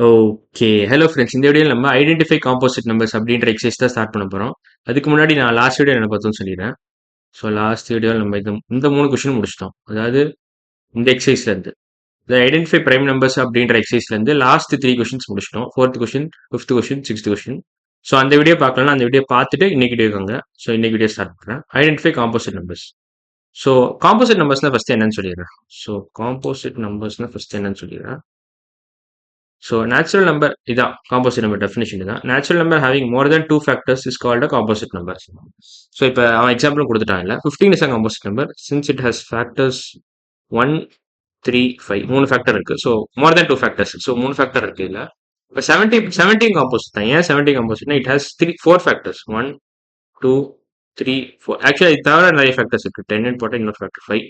Okay. Hello friends. இந்த வீடியோல நம்ம ஐடென்டிஃபை காம்போசிட் நம்பர்ஸ் அப்படின்ற எக்ஸர்சைஸ் தான் ஸ்டார்ட் பண்ண போறோம். அதுக்கு முன்னாடி நான் லாஸ்ட் வீடியோ என்ன பார்த்தோம்னு சொல்லிடுறேன். ஸோ லாஸ்ட் வீடியோல நம்ம இந்த 3 கொஸ்டின் முடிச்சிட்டோம். அதாவது இந்த எக்ஸர்சைஸ்ல இருந்து. இந்த ஐடென்டிஃபை பிரைம் நம்பர்ஸ் அப்படின்ற எக்ஸர்சைஸ்ல இருந்து லாஸ்ட் 3 கொஸ்டின்ஸ் முடிச்சிட்டோம். 4த் கொஸ்டின், 5த் கொஸ்டின், 6த் கொஸ்டின். ஸோ அந்த வீடியோ பார்க்கலன்னா அந்த வீடியோ பார்த்துட்டு இன்னைக்கு வீடியோ வாங்க. ஸோ இன்னைக்கு வீடியோ ஸ்டார்ட் பண்றேன். Identify composite numbers. So composite நம்பர்ஸ்னா ஃபர்ஸ்ட் என்னன்னு சொல்லிடுறேன். ஸோ காம்போசிட் நம்பர்ஸ்னா ஃபர்ஸ்ட் என்னன்னு சொல்லிடுறேன். So natural number இதான் composite number definition இதான். Natural number having more than 2 factors is called a composite number. So இப்போ அவன் எக்ஸாம்பிள் கொடுத்துட்டான் இல்ல 15 is a composite number since it has factors 1, 3, 5 மூணு ஃபேக்டர் இருக்கு. So more than 2 factors. So மூணு factor இருக்கு இல்ல இப்போ 17 காம்போசிட் தான். ஏன் 17 காம்போசிட்னா இட் ஹாஸ் 4 ஃபேக்டர்ஸ் 1, 2, 3, 4. ஆக்சுவலா இது தவிர நிறைய ஃபேக்டர்ஸ் இருக்கு. 10 போட்ட இன்னொரு factor 5.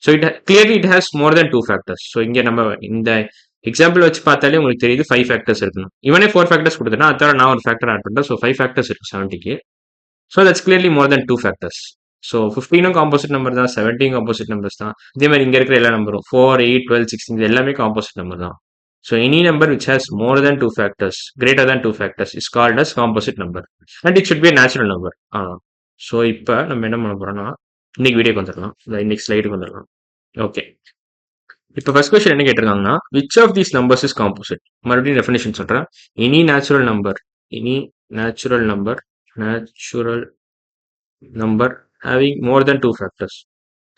So clearly it has more than 2 factors. So இங்க நம்ம இந்த எக்ஸாம்பிள் வச்சு பார்த்தாலே உங்களுக்கு தெரியுது 5 ஃபேக்டர்ஸ் இருக்கணும். இவனே 4 ஃபேக்டர்ஸ் கொடுத்தனா அது தவிர நான் ஒரு ஃபேக்டர் ஆட் பண்ணிட்டேன். ஸோ 5 ஃபேக்டர்ஸ் இருக்கு 70க்கு. So that's clearly more than 2 factors. So 15 composite number தான், 17 காம்போசிட் நம்பர்ஸ் தான். இதே மாதிரி இங்க இருக்கிற எல்லா நம்பரும் 4, 8, 12, 16 இது எல்லாமே காம்போசிட் நம்பர் தான். So any number which has more than 2 factors, greater than 2 factors is called as composite number and it should be natural number. So இப்போ நம்ம என்ன பண்ண போறோம்னா இன்னைக்கு வீடியோக்கு வந்துடலாம். இன்னைக்கு ஸ்லைடுக்கு வந்துடலாம். ஓகே. இப்போ ஃபர்ஸ்ட் கொஸ்டின் என்ன கேட்டிருக்காங்கன்னா which of these numbers is composite. மறுபடியும் டெஃபினேஷன் சொல்றேன். Any natural number, any natural number, natural number having more than 2 factors,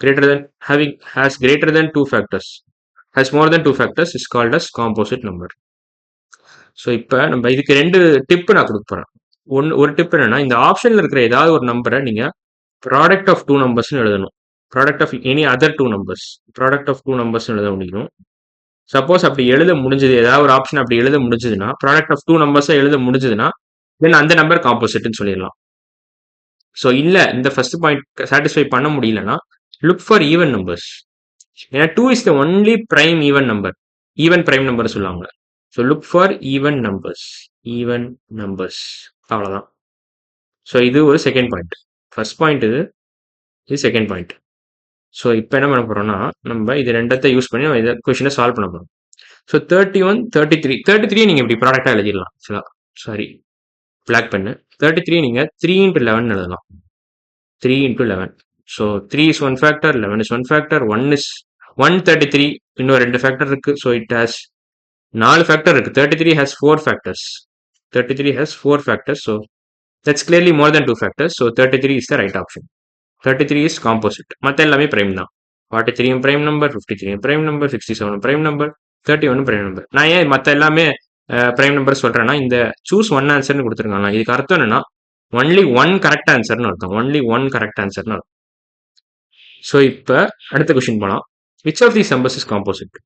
greater than having has greater than 2 factors, has more than 2 factors is called as composite number. So இப்போ நம்ம இதுக்கு 2 tip நான் கொடுக்க போறேன். ஒரு tip என்னன்னா இந்த ஆப்ஷன்ல இருக்கிற ஏதாவது ஒரு நம்பரை நீங்க ப்ராடக்ட் ஆஃப் 2 நம்பர்ஸ்னு எழுதணும். Product of any other 2 numbers, product of 2 numbers எழுத முடியும். சப்போஸ் அப்படி எழுத முடிஞ்சது, ஏதாவது ஒரு ஆப்ஷன் அப்படி எழுத முடிஞ்சதுன்னா, ப்ராடக்ட் ஆஃப் 2 நம்பர்ஸை எழுத முடிஞ்சதுன்னா தென் அந்த நம்பர் காம்போசிட்னு சொல்லிடலாம். ஸோ இல்ல இந்த ஃபர்ஸ்ட் பாயிண்ட் சாட்டிஸ்ஃபை பண்ண முடியலன்னா லுக் ஃபார் ஈவன் நம்பர்ஸ். ஏன்னா 2 is the only prime even number, even prime number சொல்லுவாங்க. So look for even numbers, even numbers. அவ்வளோதான். ஸோ இது ஒரு செகண்ட் பாயிண்ட். ஃபர்ஸ்ட் பாயிண்ட் இது செகண்ட் பாயிண்ட். ஸோ இப்போ என்ன பண்ண போறோம்னா நம்ம இது ரெண்டத்தை யூஸ் பண்ணி நம்ம இதை கொஸ்டினை சால்வ் பண்ண போறோம். ஸோ 31, 33 நீங்க இப்படி ப்ராடக்டா எழுதிடலாம். சாரி பிளாக் பண்ணு. 33 நீங்க 3 into 11 எழுதலாம். 3 into 11. So 3 is 1 factor, 11 is 1 factor, 1 is 133 இன்னும் 2 ஃபேக்டர் இருக்கு. ஸோ இட் ஹாஸ் 4 ஃபேக்டர் இருக்கு. 33 has 4 factors. 33 has 4 factors. So that's clearly more than 2 factors. So 33 is the right option. 33 is composite. மற்ற எல்லாமே prime தான். 43 prime number, 53 prime number, 67 prime number, 31 prime number. நான் ஏன் மற்ற எல்லாமே prime number சொல்றேன்னா இந்த சூஸ் ஒன் ஆன்சர்னு கொடுத்துருக்காங்க. இதுக்கு அர்த்தம் என்னன்னா ஒன்லி ஒன் கரெக்ட் ஆன்சர்னு அர்த்தம். ஒன்லி ஒன் கரெக்ட் ஆன்சர்னு அர்த்தம். ஸோ இப்போ அடுத்த கொஸ்டின் போலாம். Which of these numbers is composite.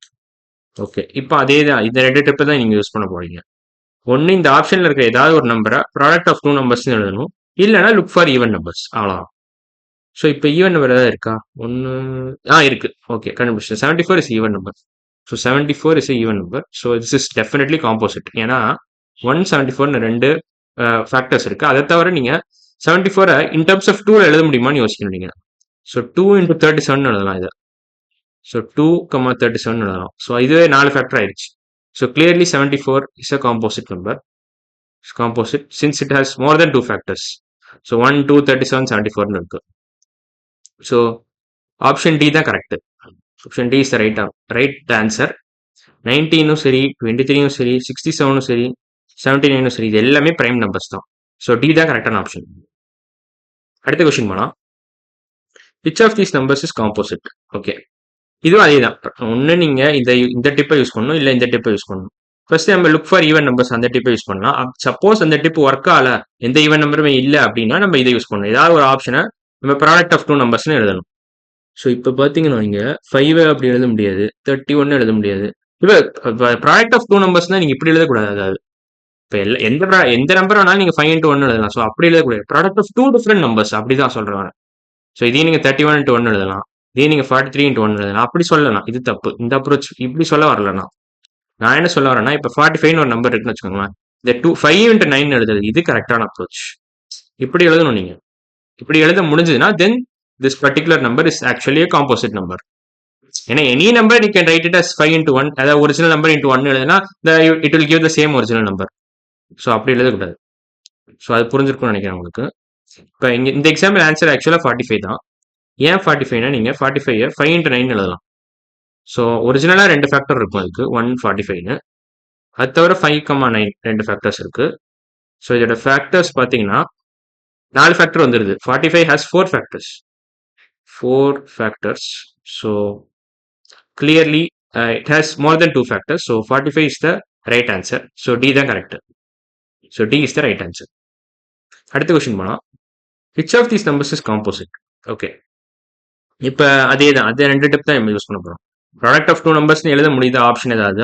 Okay. இப்போ அதே தான், இந்த 2 டிப்பு தான் நீங்க யூஸ் பண்ண போறீங்க. ஒன்னு இந்த ஆப்ஷன்ல இருக்க ஏதாவது ஒரு நம்பரை ப்ராடக்ட் ஆஃப் 2 நம்பர்ஸ் எழுதணும். இல்லைன்னா லுக் ஃபார் ஈவன் நம்பர்ஸ். அவ்வளோதான். ஸோ இப்போ ஈவன் நம்பர் ஏதாவது இருக்கா? ஒன்று இருக்கு. ஓகே, கண்டுபிடிச்சேன். 74 is even number. So 74 is even number. So this is definitely composite. ஏன்னா 174 2 ஃபேக்டர்ஸ் இருக்கு. அதை தவிர நீங்க 74 இன் டர்ம்ஸ் ஆஃப் 2 எழுத முடியுமான்னு யோசிக்கணும் நீங்க. ஸோ 2 into 37 எழுதலாம் இதை. ஸோ 2, 37 எழுதலாம். ஸோ இதுவே 4 ஃபேக்டர் ஆயிடுச்சு. So clearly 74 is a composite number. Composite since it has more than 2 factors. So 1, 2, 37, 74 இருக்கு. ஸோ ஆப்ஷன் டி தான் correct. Option D is the right answer. 19 சரி, 23 சரி, 67 சரி, 79 சரி, இது எல்லாமே பிரைம் நம்பர்ஸ் தான். ஸோ டி தான் கரெக்டான ஆப்ஷன். அடுத்த கொஸ்டின் போலாம். Which of these numbers is composite. Okay, இதுவும் அதே தான். ஒன்று நீங்க இந்த டிப்பை யூஸ் பண்ணணும், இல்லை இந்த டிப்பை யூஸ் பண்ணணும். ஃபர்ஸ்ட் நம்ம லுக் ஃபார் ஈவன் நம்பர்ஸ் அந்த டிப்பை யூஸ் பண்ணலாம். சப்போஸ் அந்த டிப் ஒர்க் ஆகல, எந்த ஈவன் நம்பருமே இல்லை அப்படின்னா நம்ம இதை யூஸ் பண்ணணும். ஏதாவது ஒரு ஆப்ஷனை நம்ம ப்ராடக்ட் ஆஃப் 2 நம்பர்ஸ்னு எழுதணும். ஸோ இப்போ பார்த்தீங்கன்னா இங்க 5 அப்படி எழுத முடியாது, 31 எழுத முடியாது. இப்போ ப்ராடக்ட் ஆஃப் 2 நம்பர்ஸ்னா நீங்க இப்படி எழுதக்கூடாது. அதாவது இப்போ எந்த நம்பர் வேணாலும் நீங்க 5 into 1 எழுதலாம். ஸோ அப்படி எழுதக்கூடாது. ப்ராடக்ட் ஆஃப் 2 டிஃபரெண்ட் நம்பர்ஸ் அப்படிதான் சொல்றேன். ஸோ இதையும் நீங்க 31 into 1 எழுதலாம், இதே நீங்க 43 into 1 எழுதலாம். அப்படி சொல்லலாம். இது தப்பு. இந்த அப்ரோச் இப்படி சொல்ல வரலண்ணா. நான் என்ன சொல்ல வரேன்னா இப்போ 45 ஒரு நம்பர் இருக்குன்னு வச்சுக்கோங்களேன். இந்த 5 into 9 எழுதுறது இது கரெக்டான அப்ரோச். இப்படி எழுதணும் நீங்க. இப்படி எழுத முடிஞ்சதுன்னா then this particular number is actually a composite number. ஏன்னா any number you can write it as 5 into 1, அதாவது ஒரிஜினல் நம்பர் இன்ட்டு 1 எழுதுனா it will give the same original number. So அப்படி எழுதக்கூடாது. ஸோ அது புரிஞ்சிருக்கும்னு நினைக்கிறேன் உங்களுக்கு. இப்போ இங்கே இந்த எக்ஸாம்பிள் ஆன்சர் ஆக்சுவலாக 45 தான். ஏன் 45னா நீங்கள் 45 5 into 9 எழுதலாம். ஸோ ஒரிஜினலாக 2 ஃபேக்டர் இருக்கும் அதுக்கு 145ன்னு. அது தவிர 5,9 2 ஃபேக்டர்ஸ் இருக்கு. ஸோ இதோட ஃபேக்டர்ஸ் பார்த்தீங்கன்னா 4 ஃபேக்டர் வந்துடுது. 45 has 4 factors. 4 factors. So clearly it has more than 2 factors. So 45 is the right answer. So D தான் correct. So D is the right answer. அடுத்த கொஸ்டின் போனா which of these numbers is composite? Okay, இப்போ அதே தான், அதே 2 tip தான் நம்ம use பண்ண போகிறோம். ப்ராடக்ட் ஆஃப் 2 நம்பர்ஸ்னு எழுத முடியுத ஆப்ஷன் ஏதாவது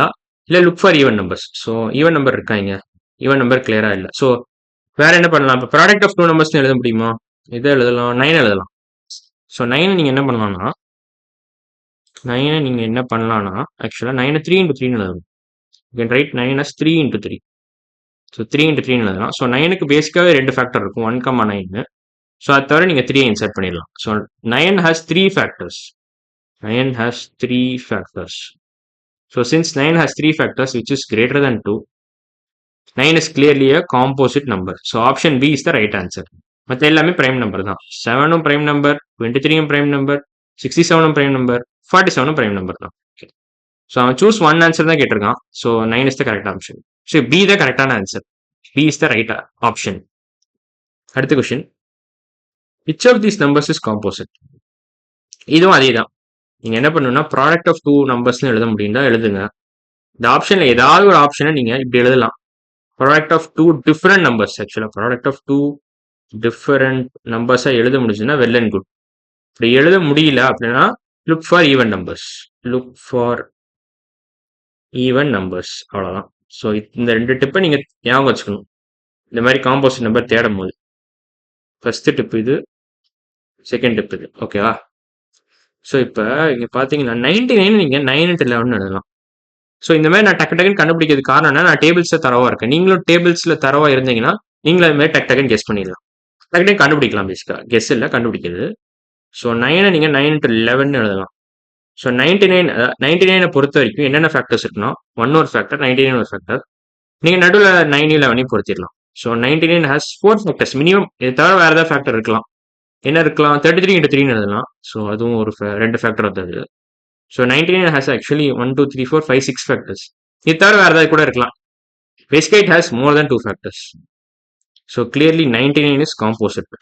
இல்லை look for even numbers. So even number இருக்காங்க, ஈவன் நம்பர் கிளியராக இல்லை. ஸோ வேற என்ன பண்ணலாம்? இப்போ ப்ராடக்ட் ஆஃப் 2 நம்பர்ஸ்னு எழுத முடியுமா? இதை எழுதலாம், 9 எழுதலாம். ஸோ 9 நீங்கள் என்ன பண்ணலாம்னா, 9 நீங்கள் என்ன பண்ணலாம்னா ஆக்சுவலாக 9 3 into 3 எழுதணும். You can write 9 as 3 into 3. So 3 into 3 எழுதலாம். ஸோ 9க்கு பேசிக்காகவே 2 ஃபேக்டர் இருக்கும், 1,9. ஸோ அது தவிர நீங்கள் 3 இன்சர்ட் பண்ணிடலாம். So 9 has 3 factors. 9 has 3 factors. So since 9 has 3 factors which is greater than 2, 9 is clearly a composite number. So option B is the right answer. மற்ற எல்லாமே prime number தான். 7ம் prime number, 23ம் prime number, 67ம் prime number, 47ம் prime number தான். So அவன் choose one answer தான் கேட்டிருக்கான். So 9 is the correct option. So B தான் கரெக்டான answer. B is the right option. அடுத்த question, which of these numbers is composite? இதுவும் அதே தான். நீங்கள் என்ன பண்ணணும்னா ப்ராடக்ட் ஆஃப் 2 நம்பர்ஸ்னு எழுத முடியும்னா எழுதுங்க. இந்த ஆப்ஷனில் ஏதாவது ஒரு ஆப்ஷனை நீங்கள் இப்படி எழுதலாம். Product of 2 different numbers. ஆக்சுவலாக ப்ராடக்ட் ஆஃப் 2 டிஃப்ரெண்ட் நம்பர்ஸாக எழுத முடிஞ்சுன்னா வெல் அண்ட் குட். இப்படி எழுத முடியல அப்படின்னா look for even numbers. Look for even numbers, அவ்வளோதான். ஸோ இந்த 2 டிப்பை நீங்கள் ஞாபகம் வச்சுக்கணும் இந்த மாதிரி காம்போசிட் நம்பர் தேடும் போது. ஃபர்ஸ்ட் டிப் இது, செகண்ட் டிப் இது. ஓகேவா? ஸோ இப்போ இங்கே பார்த்தீங்கன்னா 99 நீங்கள் 9 into 11 எழுதலாம். ஸோ இந்த மாதிரி நான் டக்கு டக்குன்னு கண்டுபிடிக்கிறது காரணம் என்ன, நான் டேபிள்ஸில் தரவாக இருக்கேன். நீங்களும் டேபிள்ஸில் தரவாக இருந்தீங்கன்னா நீங்களும் அது மாதிரி டக்கு டக்குன்னு கெஸ் பண்ணிடலாம். டக்கு டக்கு கண்டுபிடிக்கலாம். பேசிக்காக கெஸ் இல்லை, கண்டுபிடிக்கிறது. ஸோ 9 நீங்கள் 9 into 11 எழுதலாம். ஸோ 99 பொறுத்த வரைக்கும் என்னென்ன ஃபேக்டர்ஸ் இருக்குன்னா 1 ஒரு ஃபேக்டர், 99 ஒரு ஃபேக்டர். நீங்கள் நடுவில் 9 11 பொறுத்திடலாம். So 99 has 4 factors minimum. இது தவிர வேறு ஏதாவது ஃபேக்டர் இருக்கலாம். என்ன இருக்கலாம்? 33 into 3 எழுதலாம். ஸோ அதுவும் ஒரு 2 ஃபேக்டர் வந்தது. So 99 has actually 1 2 3 4 5 6 factors. இது தவிர வேறு ஏதாவது கூட இருக்கலாம். பேசிக்கா it has more than 2 factors. So clearly 99 is composite.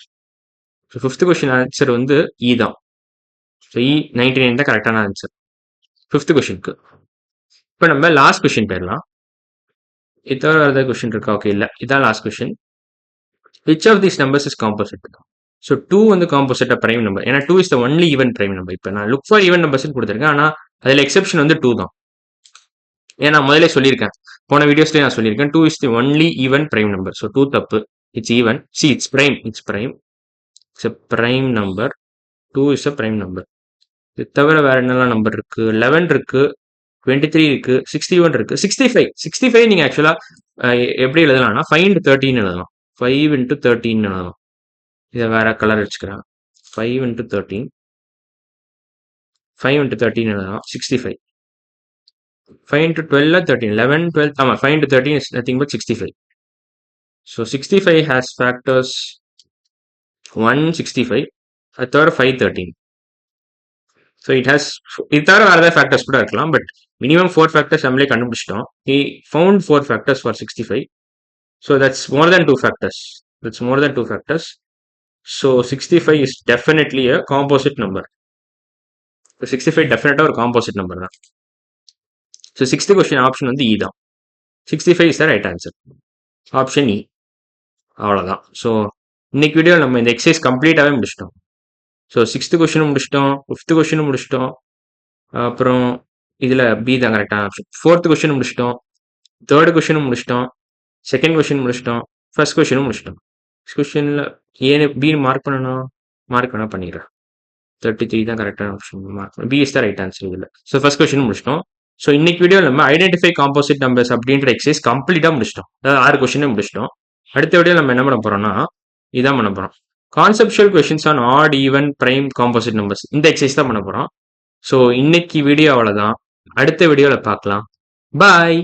So 5th question answer வந்து இ தான். ஸோ இ 99 தான் கரெக்டான ஆன்சர் 5th கொஸ்டினுக்கு. இப்போ நம்ம லாஸ்ட் கொஸ்டின் போயிடலாம். இது தவிர வேறு ஏதாவது கொஸ்டின் இருக்கா? ஓகே, இல்லை, இதான் last question. Which of these numbers is composite? So 2 வந்து காம்போசிட் பிரைம் நம்பர். ஏன்னா 2 is the only even prime number. இப்போ நான் லுக் ஃபார் ஈவன் நம்பர்ஸ் கொடுத்துருக்கேன், ஆனால் அதில் எக்ஸெப்ஷன் வந்து 2 தான். ஏன்னா நான் முதலே சொல்லியிருக்கேன், போன வீடியோஸ்லேயே நான் சொல்லியிருக்கேன் 2 is the only even prime number. So 2 தப்பு. It's even. See it's prime. It's prime. It's a prime number. 2 is a prime number. இது தவிர வேற என்னெல்லாம் நம்பர் இருக்கு? 11 இருக்கு, 23 இருக்கு, 61 இருக்கு, 65. 65 நீங்க ஆக்சுவலா எப்படி எழுதலாம்னா 5 into 13 எழுதலாம். 5 into 13 எழுதலாம். இதை வேற கலர் வச்சுக்கிறேன். 5 into 13, 5 into 13 எழுதலாம். 65. 5 into 12 13, 11 12. ஆமா, 5 into 13 is nothing but 65. So 65 has factors 165. அது தவிர 5 13. ஸோ இட் ஹேஸ், இது தவிர வேறு ஏதாவது ஃபேக்டர்ஸ் கூட இருக்கலாம். பட் மினிமம் 4 ஃபேக்டர்ஸ் நம்மளே கண்டுபிடிச்சிட்டோம். He found 4 factors for 65. So that's more than 2 factors. That's more than 2 factors. So 65 is definitely a composite number. 65 டெஃபினட்டாக ஒரு காம்போசிட் நம்பர் தான். ஸோ 6th கொஸ்டின் ஆப்ஷன் வந்து இ தான். 65 is the right answer. Option E. அவ்வளோதான். So இன்னைக்கு video நம்ம இந்த exercise கம்ப்ளீட்டாகவே முடிச்சிட்டோம். ஸோ 6th கொஸ்டினும் முடிச்சிட்டோம், 5th கொஸ்டினும் முடிச்சிட்டோம். அப்புறம் இதில் பி தான் கரெக்டான ஆப்ஷன். 4th கொஸ்டினும் முடிச்சிட்டோம், 3rd கொஸ்டினும் முடிச்சிட்டோம், 2nd கொஸ்டின் முடிச்சிட்டோம், 1st கொஸ்டினும் முடிச்சிட்டோம். கொஸ்டினில் ஏன்னு பி மார்க் பண்ணணும், மார்க் வேணால் பண்ணிடுறேன். 33 தான் கரெக்டான option. Mark B is the right answer இதில். ஸோ ஃபர்ஸ்ட் கொஸ்டின் முடிச்சிட்டோம். ஸோ இன்னைக்கு வீடியோ நம்ம ஐடென்டிஃபை காம்போசிட் நம்பர்ஸ் அப்படின்ற எக்ஸசைஸ் கம்ப்ளீட்டாக முடிச்சிட்டோம். அதாவது 6 கொஸ்டினே முடிச்சிட்டோம். அடுத்த வீடியோ நம்ம என்ன பண்ண போறோம்னா இதான் பண்ண போறோம். Conceptual questions on odd even prime composite numbers. இந்த எக்ஸசைஸ் தான் பண்ண போறோம். ஸோ இன்னைக்கு வீடியோ அவ்வளோதான். அடுத்த வீடியோவில் பார்க்கலாம். பாய்.